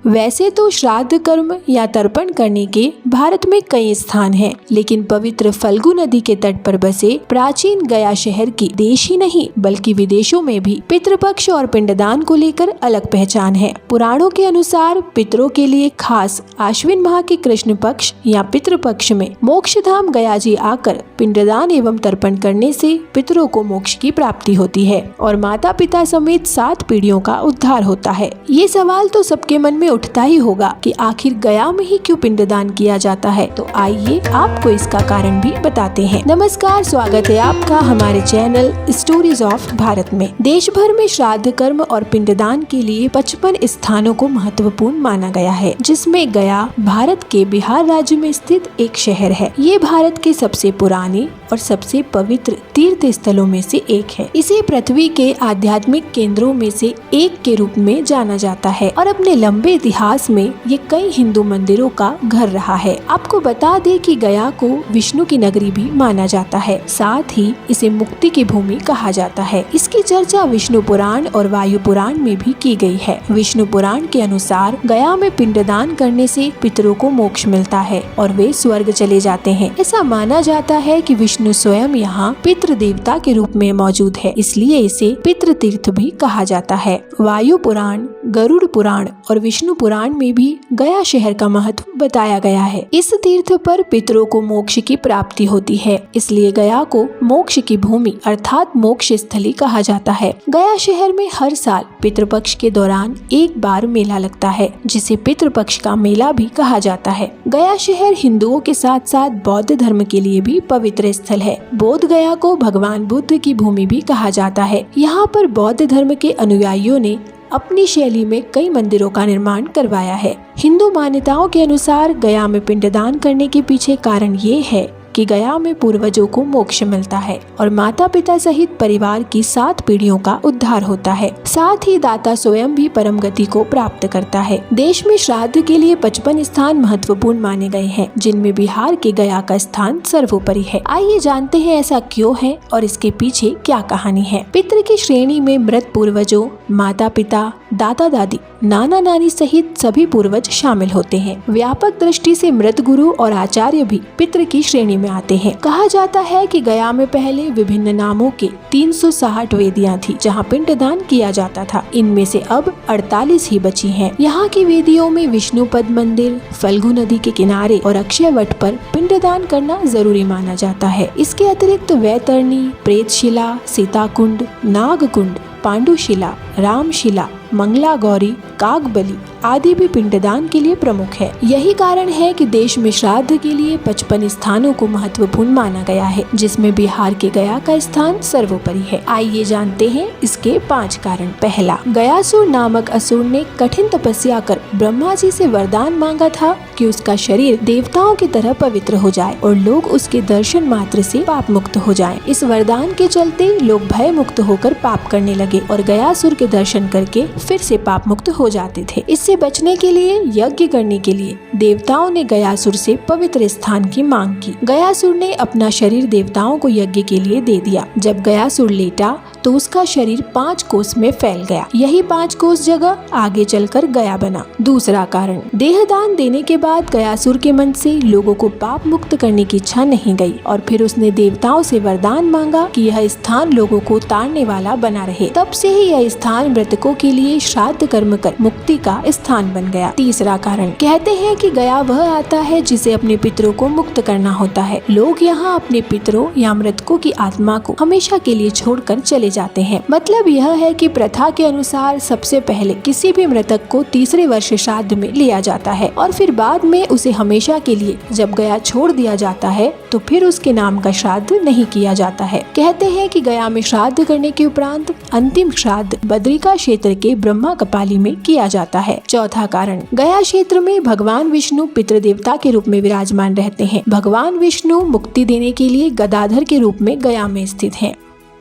वैसे तो श्राद्ध कर्म या तर्पण करने के भारत में कई स्थान हैं, लेकिन पवित्र फल्गु नदी के तट पर बसे प्राचीन गया शहर की देश ही नहीं बल्कि विदेशों में भी पितृपक्ष और पिंडदान को लेकर अलग पहचान है। पुराणों के अनुसार पितरों के लिए खास आश्विन माह के कृष्ण पक्ष या पितृपक्ष में मोक्षधाम गया जी आकर पिंडदान एवं तर्पण करने से पितरों को मोक्ष की प्राप्ति होती है और माता पिता समेत 7 पीढ़ियों का उद्धार होता है। ये सवाल तो सबके मन में उठता ही होगा कि आखिर गया में ही क्यों पिंडदान किया जाता है। तो आइए आपको इसका कारण भी बताते हैं। नमस्कार, स्वागत है आपका हमारे चैनल स्टोरीज ऑफ भारत में। देश भर में श्राद्ध कर्म और पिंडदान के लिए 55 स्थानों को महत्वपूर्ण माना गया है, जिसमें गया भारत के बिहार राज्य में स्थित एक शहर है। ये भारत के सबसे पुराने और सबसे पवित्र तीर्थ स्थलों में से एक है। इसे पृथ्वी के आध्यात्मिक केंद्रों में से एक के रूप में जाना जाता है और अपने लंबे इतिहास में ये कई हिंदू मंदिरों का घर रहा है। आपको बता दें कि गया को विष्णु की नगरी भी माना जाता है, साथ ही इसे मुक्ति की भूमि कहा जाता है। इसकी चर्चा विष्णु पुराण और वायु पुराण में भी की गई है। विष्णु पुराण के अनुसार गया में पिंडदान करने से पितरों को मोक्ष मिलता है और वे स्वर्ग चले जाते हैं। ऐसा माना जाता है कि विष्णु स्वयं यहाँ पितृ देवता के रूप में मौजूद है, इसलिए इसे पितृ तीर्थ भी कहा जाता है। वायु पुराण, गरुड़ पुराण और विष्णु पुराण में भी गया शहर का महत्व बताया गया है। इस तीर्थ पर पितरों को मोक्ष की प्राप्ति होती है, इसलिए गया को मोक्ष की भूमि अर्थात मोक्ष स्थली कहा जाता है। गया शहर में हर साल पितृपक्ष के दौरान एक बार मेला लगता है, जिसे पितृपक्ष का मेला भी कहा जाता है। गया शहर हिंदुओं के साथ साथ बौद्ध धर्म के लिए भी पवित्र स्थल है। बोध गया को भगवान बुद्ध की भूमि भी कहा जाता है। यहाँ पर बौद्ध धर्म के अनुयायियों ने अपनी शैली में कई मंदिरों का निर्माण करवाया है। हिंदू मान्यताओं के अनुसार गया में पिंडदान करने के पीछे कारण ये है कि गया में पूर्वजों को मोक्ष मिलता है और माता पिता सहित परिवार की 7 पीढ़ियों का उद्धार होता है। साथ ही दाता स्वयं भी परम गति को प्राप्त करता है। देश में श्राद्ध के लिए 55 स्थान महत्वपूर्ण माने गए हैं, जिनमें बिहार के गया का स्थान सर्वोपरि है। आइए जानते हैं ऐसा क्यों है और इसके पीछे क्या कहानी है। पितृ की श्रेणी में मृत पूर्वजों, माता पिता, दादा दादी, नाना नानी सहित सभी पूर्वज शामिल होते हैं। व्यापक दृष्टि से मृत गुरु और आचार्य भी पितृ की श्रेणी में आते हैं। कहा जाता है कि गया में पहले विभिन्न नामों के 360 वेदियां थी, जहां पिंडदान किया जाता था। इनमें से अब 48 ही बची हैं। यहाँ की वेदियों में विष्णुपद मंदिर, फल्गु नदी के किनारे और अक्षय वट पर पिंडदान करना जरूरी माना जाता है। इसके अतिरिक्त वैतरणी, प्रेतशिला, सीताकुंड, नागकुंड, पांडुशिला, रामशिला, मंगला गौरी, कागबली आदि भी पिंडदान के लिए प्रमुख है। यही कारण है कि देश में श्राद्ध के लिए 55 स्थानों को महत्वपूर्ण माना गया है, जिसमें बिहार के गया का स्थान सर्वोपरि है। आइए जानते हैं इसके 5 कारण। पहला, गयासुर नामक असुर ने कठिन तपस्या कर ब्रह्मा जी से वरदान मांगा था कि उसका शरीर देवताओं की तरह पवित्र हो जाए और लोग उसके दर्शन मात्र से पाप मुक्त हो जाएं। इस वरदान के चलते लोग भय मुक्त होकर पाप करने लगे और गयासुर के दर्शन करके फिर से पाप मुक्त हो जाते थे। इससे बचने के लिए यज्ञ करने के लिए देवताओं ने गयासुर से पवित्र स्थान की मांग की। गयासुर ने अपना शरीर देवताओं को यज्ञ के लिए दे दिया। जब गयासुर लेटा तो उसका शरीर 5 कोस में फैल गया। यही 5 कोस जगह आगे चलकर गया बना। दूसरा कारण, देहदान देने के बाद गयासुर के मन से लोगों को पाप मुक्त करने की इच्छा नहीं गई और फिर उसने देवताओं से वरदान मांगा कि यह स्थान लोगों को तारने वाला बना रहे। तब से ही यह स्थान मृतकों के लिए श्राद्ध कर्म कर मुक्ति का स्थान बन गया। तीसरा कारण, कहते हैं कि गया वह आता है जिसे अपने पितरों को मुक्त करना होता है। लोग यहाँ अपने पितरों या मृतकों की आत्मा को हमेशा के लिए छोड़कर चले जाते हैं। मतलब यह है कि प्रथा के अनुसार सबसे पहले किसी भी मृतक को तीसरे वर्ष श्राद्ध में लिया जाता है और फिर बाद में उसे हमेशा के लिए जब गया छोड़ दिया जाता है तो फिर उसके नाम का श्राद्ध नहीं किया जाता है। कहते हैं कि गया में श्राद्ध करने के उपरांत अंतिम श्राद्ध बद्रिका क्षेत्र के ब्रह्मा कपाली में किया जाता है। चौथा कारण, गया क्षेत्र में भगवान विष्णु पितृ देवता के रूप में विराजमान रहते हैं। भगवान विष्णु मुक्ति देने के लिए गदाधर के रूप में गया में स्थित हैं।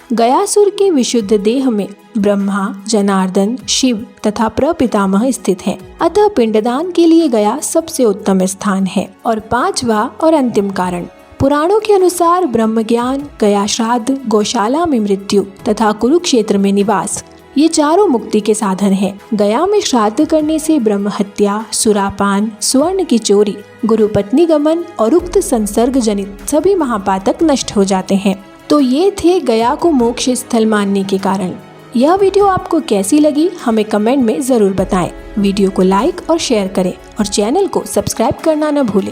गयासुर के विशुद्ध देह में ब्रह्मा, जनार्दन, शिव तथा प्रपितामह स्थित हैं। अतः पिंडदान के लिए गया सबसे उत्तम स्थान है। और 5वां और अंतिम कारण, पुराणों के अनुसार ब्रह्म ज्ञान, गया श्राद्ध, गौशाला में मृत्यु तथा कुरुक्षेत्र में निवास ये चारों मुक्ति के साधन हैं। गया में श्राद्ध करने से ब्रह्म हत्या, सुरापान, स्वर्ण की चोरी, गुरु पत्नी गमन और उक्त संसर्ग जनित सभी महापातक नष्ट हो जाते हैं। तो ये थे गया को मोक्ष स्थल मानने के कारण। यह वीडियो आपको कैसी लगी हमें कमेंट में जरूर बताएं। वीडियो को लाइक और शेयर करें और चैनल को सब्सक्राइब करना न भूलें।